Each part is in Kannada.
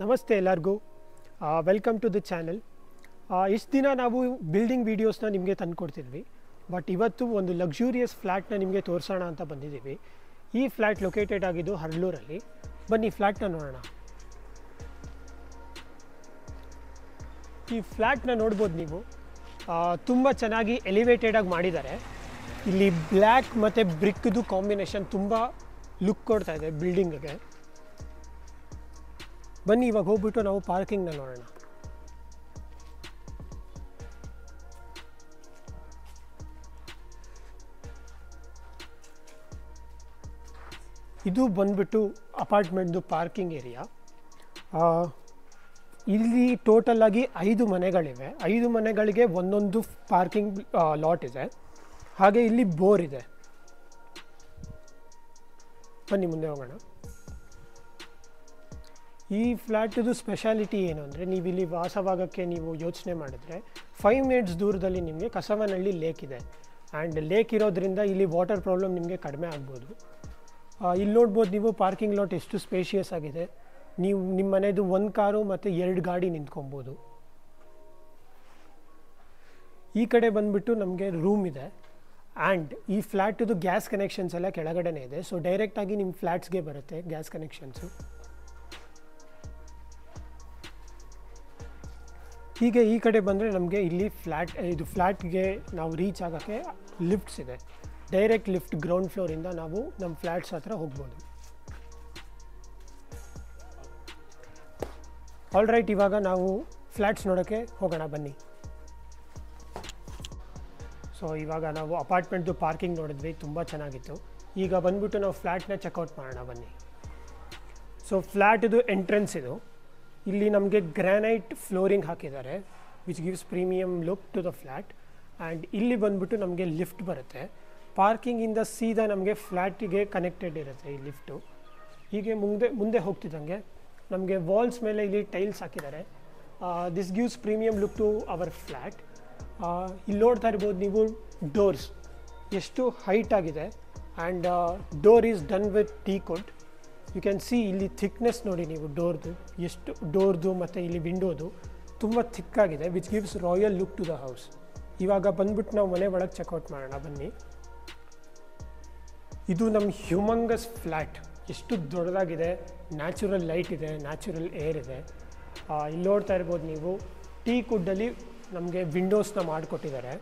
ನಮಸ್ತೆ ಎಲ್ಲರಿಗೂ ವೆಲ್ಕಮ್ ಟು ದ ಚಾನಲ್. ಇಷ್ಟು ದಿನ ನಾವು ಬಿಲ್ಡಿಂಗ್ ವೀಡಿಯೋಸ್ನ ನಿಮಗೆ ತಂದುಕೊಡ್ತಿದ್ವಿ. ಬಟ್ ಇವತ್ತು ಒಂದು ಲಕ್ಸುರಿಯಸ್ ಫ್ಲ್ಯಾಟ್ನ ನಿಮಗೆ ತೋರಿಸೋಣ ಅಂತ ಬಂದಿದ್ದೀವಿ. ಈ ಫ್ಲ್ಯಾಟ್ ಲೊಕೇಟೆಡ್ ಆಗಿದ್ದು ಹರ್ಲೂರಲ್ಲಿ. ಬನ್ನಿ ಫ್ಲ್ಯಾಟ್ನ ನೋಡೋಣ. ಈ ಫ್ಲ್ಯಾಟ್ನ ನೋಡ್ಬೋದು ನೀವು. ತುಂಬ ಚೆನ್ನಾಗಿ ಎಲಿವೇಟೆಡಾಗಿ ಮಾಡಿದ್ದಾರೆ. ಇಲ್ಲಿ ಬ್ಲ್ಯಾಕ್ ಮತ್ತು ಬ್ರಿಕ್ದು ಕಾಂಬಿನೇಷನ್ ತುಂಬ ಲುಕ್ ಕೊಡ್ತಾ ಇದೆ ಬಿಲ್ಡಿಂಗ್ಗೆ. ಬನ್ನಿ ಇವಾಗ ಹೋಗ್ಬಿಟ್ಟು ನಾವು ಪಾರ್ಕಿಂಗ್ನ ನೋಡೋಣ. ಇದು ಬಂದ್ಬಿಟ್ಟು ಅಪಾರ್ಟ್ಮೆಂಟ್ದು ಪಾರ್ಕಿಂಗ್ ಏರಿಯಾ. ಇಲ್ಲಿ ಟೋಟಲ್ ಆಗಿ 5 ಮನೆಗಳಿವೆ. 5 ಮನೆಗಳಿಗೆ ಒಂದೊಂದು ಪಾರ್ಕಿಂಗ್ ಲಾಟ್ ಇದೆ. ಹಾಗೆ ಇಲ್ಲಿ ಬೋರ್ ಇದೆ. ಬನ್ನಿ ಮುಂದೆ ಹೋಗೋಣ. ಈ ಫ್ಲ್ಯಾಟದು ಸ್ಪೆಷಾಲಿಟಿ ಏನು ಅಂದರೆ, ನೀವು ಇಲ್ಲಿ ವಾಸವಾಗೋಕ್ಕೆ ನೀವು ಯೋಚನೆ ಮಾಡಿದ್ರೆ 5 ಮಿನಿಟ್ಸ್ ದೂರದಲ್ಲಿ ನಿಮಗೆ ಕಸವನಹಳ್ಳಿ ಲೇಕ್ ಇದೆ. ಆ್ಯಂಡ್ ಲೇಕ್ ಇರೋದ್ರಿಂದ ಇಲ್ಲಿ ವಾಟರ್ ಪ್ರಾಬ್ಲಮ್ ನಿಮಗೆ ಕಡಿಮೆ ಆಗ್ಬೋದು. ಇಲ್ಲಿ ನೋಡ್ಬೋದು ನೀವು ಪಾರ್ಕಿಂಗ್ ಲಾಟ್ ಎಷ್ಟು ಸ್ಪೇಷಿಯಸ್ ಆಗಿದೆ. ನೀವು ನಿಮ್ಮ ಮನೆಯದು 1 ಕಾರು ಮತ್ತು 2 ಗಾಡಿ ನಿಂತ್ಕೊಬೋದು. ಈ ಕಡೆ ಬಂದುಬಿಟ್ಟು ನಮಗೆ ರೂಮ್ ಇದೆ. ಆ್ಯಂಡ್ ಈ ಫ್ಲ್ಯಾಟದು ಗ್ಯಾಸ್ ಕನೆಕ್ಷನ್ಸ್ ಎಲ್ಲ ಕೆಳಗಡೆನೇ ಇದೆ. ಸೊ ಡೈರೆಕ್ಟಾಗಿ ನಿಮ್ಮ ಫ್ಲ್ಯಾಟ್ಸ್ಗೆ ಬರುತ್ತೆ ಗ್ಯಾಸ್ ಕನೆಕ್ಷನ್ಸು. ಹೀಗೆ ಈ ಕಡೆ ಬಂದರೆ ನಮಗೆ ಇಲ್ಲಿ ಫ್ಲ್ಯಾಟ್ಗೆ ನಾವು ರೀಚ್ ಆಗೋಕ್ಕೆ ಲಿಫ್ಟ್ಸ್ ಇದೆ. ಡೈರೆಕ್ಟ್ ಲಿಫ್ಟ್ ಗ್ರೌಂಡ್ ಫ್ಲೋರಿಂದ ನಾವು ನಮ್ಮ ಫ್ಲ್ಯಾಟ್ಸ್ ಹತ್ರ ಹೋಗ್ಬೋದು. ಆಲ್ ರೈಟ್, ಇವಾಗ ನಾವು ಫ್ಲ್ಯಾಟ್ಸ್ ನೋಡೋಕ್ಕೆ ಹೋಗೋಣ ಬನ್ನಿ. ಸೊ ಇವಾಗ ನಾವು ಅಪಾರ್ಟ್ಮೆಂಟ್ದು ಪಾರ್ಕಿಂಗ್ ನೋಡಿದ್ವಿ, ತುಂಬ ಚೆನ್ನಾಗಿತ್ತು. ಈಗ ಬಂದ್ಬಿಟ್ಟು ನಾವು ಫ್ಲ್ಯಾಟ್ನ ಚೆಕ್ಔಟ್ ಮಾಡೋಣ ಬನ್ನಿ. ಸೊ ಫ್ಲ್ಯಾಟ್ದು ಎಂಟ್ರೆನ್ಸ್ ಇದು. ಇಲ್ಲಿ ನಮಗೆ ಗ್ರಾನೈಟ್ ಫ್ಲೋರಿಂಗ್ ಹಾಕಿದ್ದಾರೆ, which gives premium look to the flat. And ಇಲ್ಲಿ ಬಂದ್ಬಿಟ್ಟು ನಮಗೆ ಲಿಫ್ಟ್ ಬರುತ್ತೆ. ಪಾರ್ಕಿಂಗಿಂದ ಸೀದಾ ನಮಗೆ ಫ್ಲ್ಯಾಟಿಗೆ ಕನೆಕ್ಟೆಡ್ ಇರುತ್ತೆ ಈ ಲಿಫ್ಟು. ಹೀಗೆ ಮುಂದೆ ಹೋಗ್ತಿದ್ದಂಗೆ ನಮಗೆ ವಾಲ್ಸ್ ಮೇಲೆ ಇಲ್ಲಿ ಟೈಲ್ಸ್ ಹಾಕಿದ್ದಾರೆ. This gives premium look to our flat. ಇಲ್ಲಿ ನೋಡ್ತಾ ಇರ್ಬೋದು ನೀವು ಡೋರ್ಸ್ ಎಷ್ಟು ಹೈಟ್ ಆಗಿದೆ. And door is done with teakwood. You can see ಇಲ್ಲಿ ಥಿಕ್ನೆಸ್ ನೋಡಿ ನೀವು ಡೋರ್ದು ಮತ್ತು ಇಲ್ಲಿ ವಿಂಡೋದು ತುಂಬ ಥಿಕ್ಕಾಗಿದೆ, which gives royal look to the house. ಇವಾಗ ಬಂದ್ಬಿಟ್ಟು ನಾವು ಮನೆ ಒಳಗೆ ಚೆಕ್ಔಟ್ ಮಾಡೋಣ ಬನ್ನಿ. ಇದು ನಮ್ಮ ಹ್ಯೂಮಂಗಸ್ ಫ್ಲ್ಯಾಟ್. ಎಷ್ಟು ದೊಡ್ಡದಾಗಿದೆ. ನ್ಯಾಚುರಲ್ ಲೈಟ್ ಇದೆ, ನ್ಯಾಚುರಲ್ ಏರ್ ಇದೆ. ಇಲ್ಲಿ ನೋಡ್ತಾ ಇರ್ಬೋದು ನೀವು ಟೀಕ್ವುಡ್ಡಲ್ಲಿ ನಮಗೆ ವಿಂಡೋಸ್ನ ಮಾಡಿಕೊಟ್ಟಿದ್ದಾರೆ.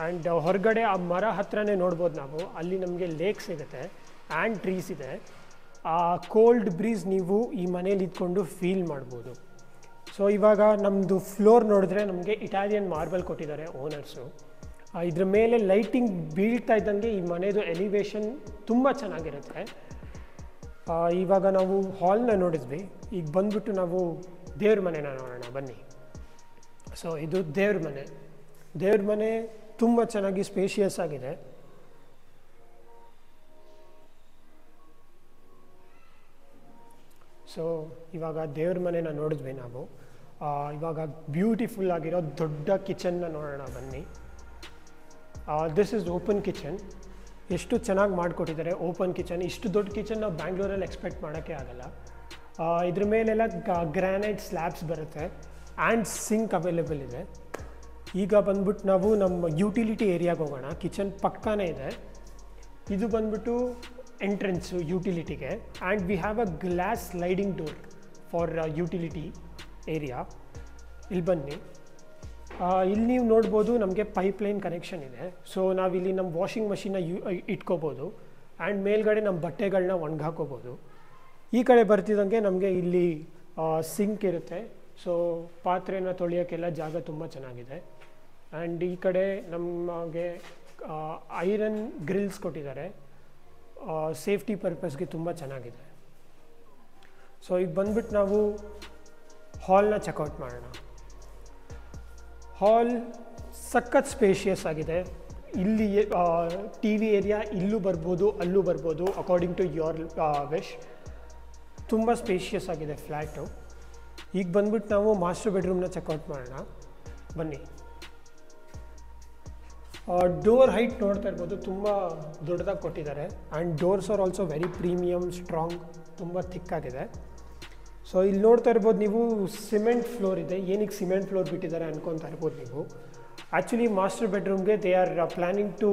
ಆ್ಯಂಡ್ ಹೊರಗಡೆ ಆ ಮರ ಹತ್ರನೇ ನೋಡ್ಬೋದು ನಾವು. ಅಲ್ಲಿ ನಮಗೆ ಲೇಕ್ ಸಿಗುತ್ತೆ ಆ್ಯಂಡ್ ಟ್ರೀಸ್ ಇದೆ. ಆ ಕೋಲ್ಡ್ ಬ್ರೀಸ್ ನೀವು ಈ ಮನೇಲಿ ಇದ್ಕೊಂಡು ಫೀಲ್ ಮಾಡ್ಬೋದು. ಸೊ ಇವಾಗ ನಮ್ಮದು ಫ್ಲೋರ್ ನೋಡಿದ್ರೆ ನಮಗೆ ಇಟಾಲಿಯನ್ ಮಾರ್ಬಲ್ ಕೊಟ್ಟಿದ್ದಾರೆ ಓನರ್ಸು. ಇದ್ರ ಮೇಲೆ ಲೈಟಿಂಗ್ ಬೀಳ್ತಾ ಇದ್ದಂಗೆ ಈ ಮನೆಯದು ಎಲಿವೇಶನ್ ತುಂಬ ಚೆನ್ನಾಗಿರುತ್ತೆ. ಇವಾಗ ನಾವು ಹಾಲ್ನ ನೋಡಿದ್ವಿ. ಈಗ ಬಂದ್ಬಿಟ್ಟು ನಾವು ದೇವ್ರ ಮನೆನ ನೋಡೋಣ ಬನ್ನಿ. ಸೊ ಇದು ದೇವ್ರ ಮನೆ ತುಂಬ ಚೆನ್ನಾಗಿ ಸ್ಪೇಷಿಯಸ್ ಆಗಿದೆ. ಸೊ ಇವಾಗ ದೇವ್ರ ಮನೆನ ನೋಡಿದ್ವಿ ನಾವು. ಇವಾಗ ಬ್ಯೂಟಿಫುಲ್ ಆಗಿರೋ ದೊಡ್ಡ ಕಿಚನ್ನ ನೋಡೋಣ ಬನ್ನಿ. This is open kitchen. ಎಷ್ಟು ಚೆನ್ನಾಗಿ ಮಾಡಿಕೊಟ್ಟಿದ್ದಾರೆ ಓಪನ್ ಕಿಚನ್. ಇಷ್ಟು ದೊಡ್ಡ ಕಿಚನ್ ನಾವು ಬ್ಯಾಂಗ್ಳೂರಲ್ಲಿ ಎಕ್ಸ್ಪೆಕ್ಟ್ ಮಾಡೋಕ್ಕೆ ಆಗಲ್ಲ. ಇದ್ರ ಮೇಲೆಲ್ಲ ಗ್ರಾನೈಟ್ ಸ್ಲ್ಯಾಬ್ಸ್ ಬರುತ್ತೆ ಆ್ಯಂಡ್ ಸಿಂಕ್ ಅವೈಲೇಬಲ್ ಇದೆ. ಈಗ ಬಂದ್ಬಿಟ್ಟು ನಾವು ನಮ್ಮ ಯುಟಿಲಿಟಿ ಏರಿಯಾಗೆ ಹೋಗೋಣ. ಕಿಚನ್ ಪಕ್ಕನೇ ಇದೆ. ಇದು ಬಂದ್ಬಿಟ್ಟು ಎಂಟ್ರೆನ್ಸು ಯುಟಿಲಿಟಿಗೆ. And we have a glass sliding door for utility area. ಇಲ್ಲಿ ಬನ್ನಿ. ಇಲ್ಲಿ ನೀವು ನೋಡ್ಬೋದು ನಮಗೆ ಪೈಪ್ಲೈನ್ ಕನೆಕ್ಷನ್ ಇದೆ. ಸೊ ನಾವಿಲ್ಲಿ ನಮ್ಮ ವಾಷಿಂಗ್ ಮಷೀನ್ನ ಇಟ್ಕೋಬೋದು. ಆ್ಯಂಡ್ ಮೇಲ್ಗಡೆ ನಮ್ಮ ಬಟ್ಟೆಗಳನ್ನ ಒಣಗಾಕೋಬೋದು. ಈ ಕಡೆ ಬರ್ತಿದ್ದಂಗೆ ನಮಗೆ ಇಲ್ಲಿ ಸಿಂಕ್ ಇರುತ್ತೆ. ಸೊ ಪಾತ್ರೆನ ತೊಳೆಯೋಕ್ಕೆಲ್ಲ ಜಾಗ ತುಂಬ ಚೆನ್ನಾಗಿದೆ. ಆ್ಯಂಡ್ ಈ ಕಡೆ ನಮಗೆ ಐರನ್ ಗ್ರಿಲ್ಸ್ ಕೊಟ್ಟಿದ್ದಾರೆ. ಸೇಫ್ಟಿ ಪರ್ಪಸ್ಗೆ ತುಂಬ ಚೆನ್ನಾಗಿದೆ. ಸೊ ಈಗ ಬಂದ್ಬಿಟ್ಟು ನಾವು ಹಾಲ್ನ ಚೆಕ್ಔಟ್ ಮಾಡೋಣ. ಹಾಲ್ ಸಖತ್ ಸ್ಪೇಷಿಯಸ್ ಆಗಿದೆ. ಇಲ್ಲಿ TV ಏರಿಯಾ ಇಲ್ಲೂ ಬರ್ಬೋದು, ಅಲ್ಲೂ ಬರ್ಬೋದು, ಅಕಾರ್ಡಿಂಗ್ ಟು ಯೋರ್ ವಿಶ್. ತುಂಬ ಸ್ಪೇಷಿಯಸ್ ಆಗಿದೆ ಫ್ಲ್ಯಾಟು. ಈಗ ಬಂದ್ಬಿಟ್ಟು ನಾವು ಮಾಸ್ಟರ್ ಬೆಡ್ರೂಮ್ನ ಚೆಕ್ಔಟ್ ಮಾಡೋಣ ಬನ್ನಿ. ಡೋರ್ ಹೈಟ್ ನೋಡ್ತಾ ಇರ್ಬೋದು, ತುಂಬ ದೊಡ್ಡದಾಗಿ ಕೊಟ್ಟಿದ್ದಾರೆ. And doors are also very premium, strong, ತುಂಬ ಥಿಕ್ಕಾಗಿದೆ. ಸೊ ಇಲ್ಲಿ ನೋಡ್ತಾ ಇರ್ಬೋದು ನೀವು ಸಿಮೆಂಟ್ ಫ್ಲೋರ್ ಇದೆ. ಏನಕ್ಕೆ ಸಿಮೆಂಟ್ ಫ್ಲೋರ್ ಬಿಟ್ಟಿದ್ದಾರೆ ಅನ್ಕೊತಾ ಇರ್ಬೋದು ನೀವು. ಆ್ಯಕ್ಚುಲಿ ಮಾಸ್ಟರ್ ಬೆಡ್ರೂಮ್ಗೆ they are planning to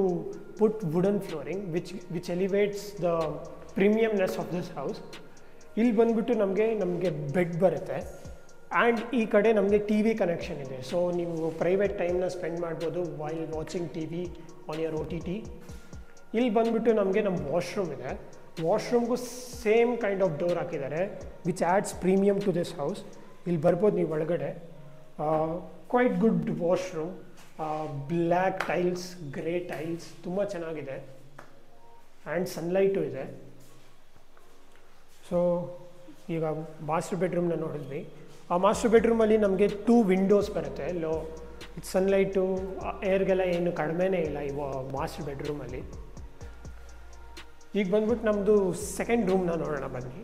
put wooden flooring which elevates the premiumness of this house. ಇಲ್ಲಿ ಬಂದುಬಿಟ್ಟು ನಮಗೆ ಬೆಡ್ ಬರುತ್ತೆ ಆ್ಯಂಡ್ ಈ ಕಡೆ ನಮಗೆ ಟಿ ವಿ ಕನೆಕ್ಷನ್ ಇದೆ. ಸೊ ನೀವು ಪ್ರೈವೇಟ್ ಟೈಮ್ನ ಸ್ಪೆಂಡ್ ಮಾಡ್ಬೋದು while watching T V on your OTT. ಇಲ್ಲಿ ಬಂದುಬಿಟ್ಟು ನಮಗೆ ನಮ್ಮ ವಾಶ್ರೂಮ್ ಇದೆ. ವಾಶ್ರೂಮ್ಗೂ ಸೇಮ್ ಕೈಂಡ್ ಆಫ್ ಡೋರ್ ಹಾಕಿದ್ದಾರೆ which adds premium to this house. ಇಲ್ಲಿ ಬರ್ಬೋದು ನೀವು ಒಳಗಡೆ. Quite good washroom, black tiles, grey tiles, ತುಂಬ ಚೆನ್ನಾಗಿದೆ ಆ್ಯಂಡ್ ಸನ್ಲೈಟು ಇದೆ. ಸೊ ಈಗ ಮಾಸ್ಟರ್ ಬೆಡ್ರೂಮ್ನ ನೋಡಿದ್ವಿ. ಆ ಮಾಸ್ಟರ್ ಬೆಡ್ರೂಮಲ್ಲಿ ನಮಗೆ 2 ವಿಂಡೋಸ್ ಬರುತ್ತೆ. ಸನ್ಲೈಟು ಏರ್ಗೆಲ್ಲ ಏನು ಕಡಿಮೆನೇ ಇಲ್ಲ ಈ ಮಾಸ್ಟರ್ ಬೆಡ್ರೂಮಲ್ಲಿ. ಈಗ ಬಂದ್ಬಿಟ್ಟು ನಮ್ಮದು ಸೆಕೆಂಡ್ ರೂಮ್ನ ನೋಡೋಣ ಬನ್ನಿ.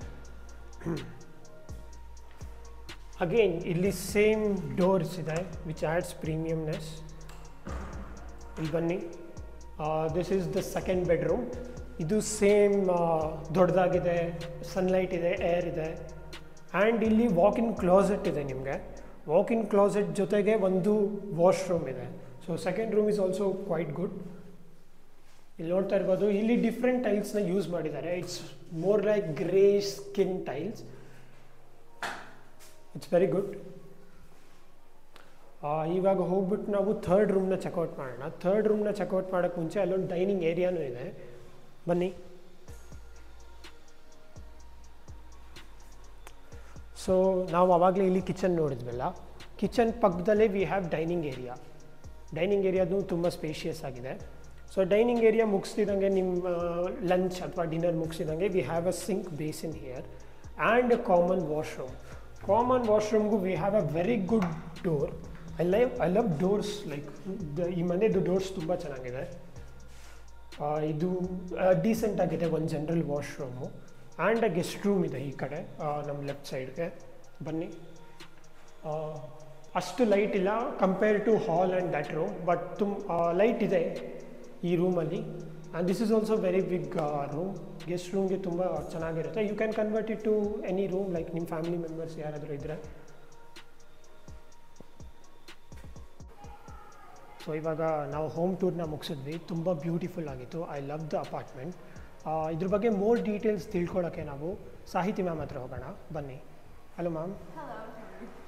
ಅಗೇನ್ ಇಲ್ಲಿ ಸೇಮ್ ಡೋರ್ಸ್ ಇದೆ ವಿಚ್ ಆ್ಯಡ್ಸ್ ಪ್ರೀಮಿಯಮ್ನೆಸ್. ಇಲ್ಲಿ ಬನ್ನಿ, this is the second bedroom. ಇದು ಸೇಮ್ ದೊಡ್ಡದಾಗಿದೆ, ಸನ್ಲೈಟ್ ಇದೆ, ಏರ್ ಇದೆ ಆ್ಯಂಡ್ ಇಲ್ಲಿ ವಾಕ್-ಇನ್ ಕ್ಲಾಸೆಟ್ ಇದೆ. ನಿಮಗೆ ವಾಕ್-ಇನ್ ಕ್ಲಾಸೆಟ್ ಜೊತೆಗೆ ಒಂದು ವಾಶ್ರೂಮ್ ಇದೆ. So second room is also quite good. ಇಲ್ಲಿ ನೋಡ್ತಾ ಇರ್ಬೋದು, ಇಲ್ಲಿ ಡಿಫ್ರೆಂಟ್ ಟೈಲ್ಸ್ನ ಯೂಸ್ ಮಾಡಿದ್ದಾರೆ. It's more like grey skin tiles. It's very good. ಇವಾಗ ಹೋಗ್ಬಿಟ್ಟು ನಾವು ಥರ್ಡ್ ರೂಮ್ನ ಚೆಕ್ಔಟ್ ಮಾಡೋಣ. ಥರ್ಡ್ ರೂಮ್ನ ಚೆಕ್ಔಟ್ ಮಾಡೋಕ್ಕೆ ಮುಂಚೆ ಅಲ್ಲೊಂದು ಡೈನಿಂಗ್ ಏರಿಯಾನೂ ಇದೆ. ಬನ್ನಿ. ಸೊ ನಾವು ಆವಾಗಲೇ ಇಲ್ಲಿ ಕಿಚನ್ ನೋಡಿದ್ವಲ್ಲ, ಕಿಚನ್ ಪಕ್ಕದಲ್ಲೇ we have dining area. Dining ಏರಿಯಾದು ತುಂಬ ಸ್ಪೇಷಿಯಸ್ ಆಗಿದೆ. ಸೊ ಡೈನಿಂಗ್ ಏರಿಯಾ ಮುಗಿಸ್ತಿದ್ದಂಗೆ ನಿಮ್ಮ ಲಂಚ್ ಅಥವಾ ಡಿನ್ನರ್ ಮುಗಿಸಿದಂಗೆ we have a sink basin here and a common washroom. Common ವಾಶ್ರೂಮ್ಗೂ we have a very good door. I love doors. Like ಈ ಮನೆಯದು ಡೋರ್ಸ್ ತುಂಬ ಚೆನ್ನಾಗಿದೆ. ಇದು ಡೀಸೆಂಟ್ ಆಗಿದೆ, ಒಂದು general washroom and a guest room ಇದೆ ಈ ಕಡೆ ನಮ್ಮ ಲೆಫ್ಟ್ ಸೈಡ್ಗೆ. ಬನ್ನಿ. ಅಷ್ಟು ಲೈಟ್ ಇಲ್ಲ compare to hall and that room, but light ಇದೆ ಈ ರೂಮಲ್ಲಿ. And this is also very big room. Guest ರೂಮ್ಗೆ ತುಂಬ ಚೆನ್ನಾಗಿರುತ್ತೆ. You can convert it to any room, like ನಿಮ್ಮ ಫ್ಯಾಮಿಲಿ ಮೆಂಬರ್ಸ್ ಯಾರಾದರೂ ಇದ್ದರೆ. ಸೊ ಇವಾಗ ನಾವು ಹೋಮ್ ಟೂರ್ನ ಮುಗಿಸಿದ್ವಿ. ತುಂಬ ಬ್ಯೂಟಿಫುಲ್ ಆಗಿತ್ತು. I love the apartment. ಇದ್ರ ಬಗ್ಗೆ ಮೋರ್ ಡೀಟೇಲ್ಸ್ ತಿಳ್ಕೊಳ್ಳೋಕ್ಕೆ ನಾವು ಸಾಹಿತಿ ಮ್ಯಾಮ್ ಹತ್ರ ಹೋಗೋಣ. ಬನ್ನಿ. Hello ma'am.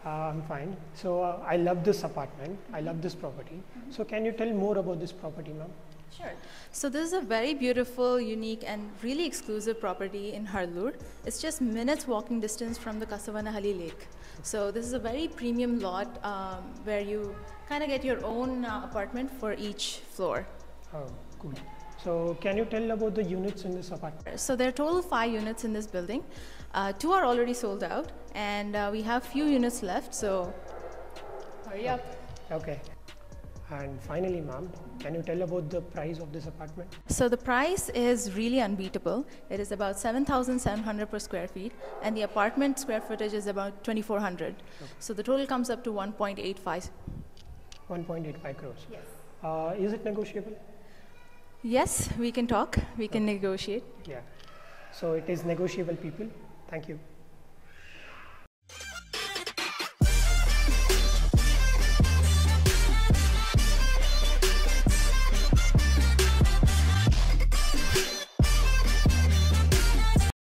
I'm fine. So I love this apartment. I love this property. So can you tell more about this property, ma'am? Sure. So this is a very beautiful, unique and really exclusive property in Harloor. It's just minutes walking distance from the Kasavanahalli Lake. So this is a very premium lot where you kind of get your own apartment for each floor. Oh, cool. So can you tell about the units in this apartment? So there are total 5 units in this building. 2 are already sold out and we have few units left, so hurry up. Okay. And finally, ma'am, can you tell about the price of this apartment? So the price is really unbeatable. It is about 7,700 per square feet and the apartment square footage is about 2,400. Okay. So the total comes up to 1.85. 1.85 crores. Yes. Is it negotiable? Yes, we can talk. We can negotiate. Yeah. So it is negotiable, people. Thank you.